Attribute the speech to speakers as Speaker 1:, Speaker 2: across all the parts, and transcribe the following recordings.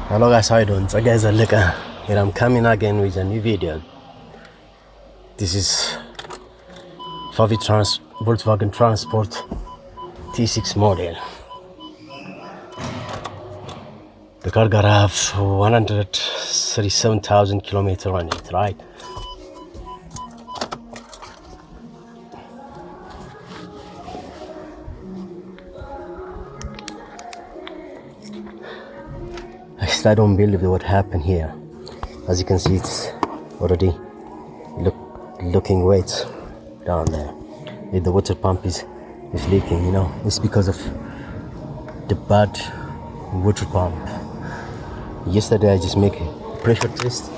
Speaker 1: Hello guys, how you doing? So guys, look, here I'm coming again with a new video. This is Volkswagen Transport T6 model. The car got have 137,000 kilometers on it, right? I still don't believe what happened here. As you can see, it's already looking wet down there. If the water pump is leaking, you know, it's because of the bad water pump. Yesterday I just make a pressure test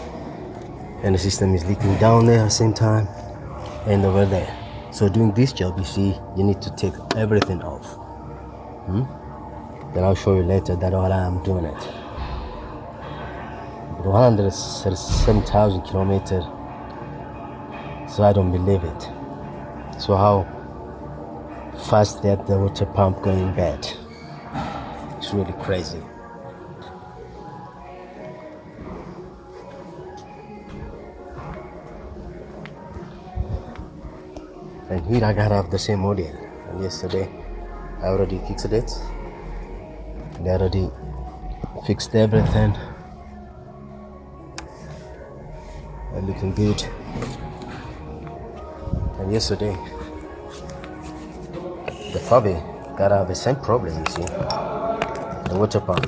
Speaker 1: and the system is leaking down there at the same time and over there. So doing this job, you see, you need to take everything off. Then I'll show you later that all I'm doing it. 137,000 kilometers, so I don't believe it. So how fast that the water pump going bad? It's really crazy. And here I got off the same model, and yesterday I already fixed it. They already fixed everything. And looking good. And yesterday the Fabi got the same problem, you see. The water pump.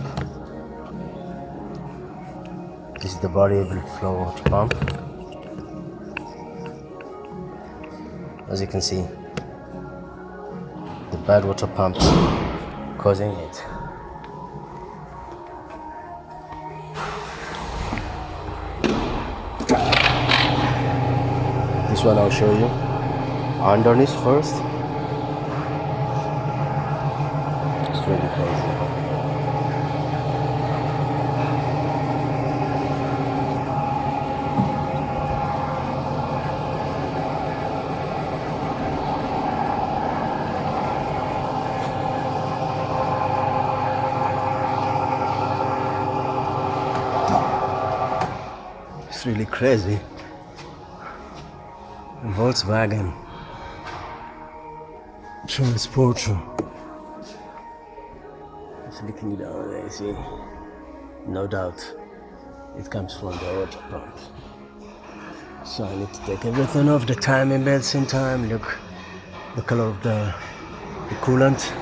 Speaker 1: This is the variable flow water pump. As you can see, the bad water pump causing it. This one I'll show you underneath first. It's really crazy. It's really crazy. Volkswagen Transporter. It's looking down there, see. No doubt it comes from the water pump. So I need to take everything off, the timing belts in time. Look, the color of the coolant.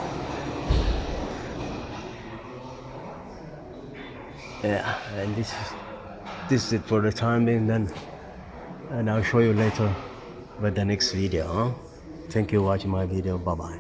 Speaker 1: Yeah, and this is it for the time being then, and I'll show you later with the next video. Thank you for watching my video. Bye bye.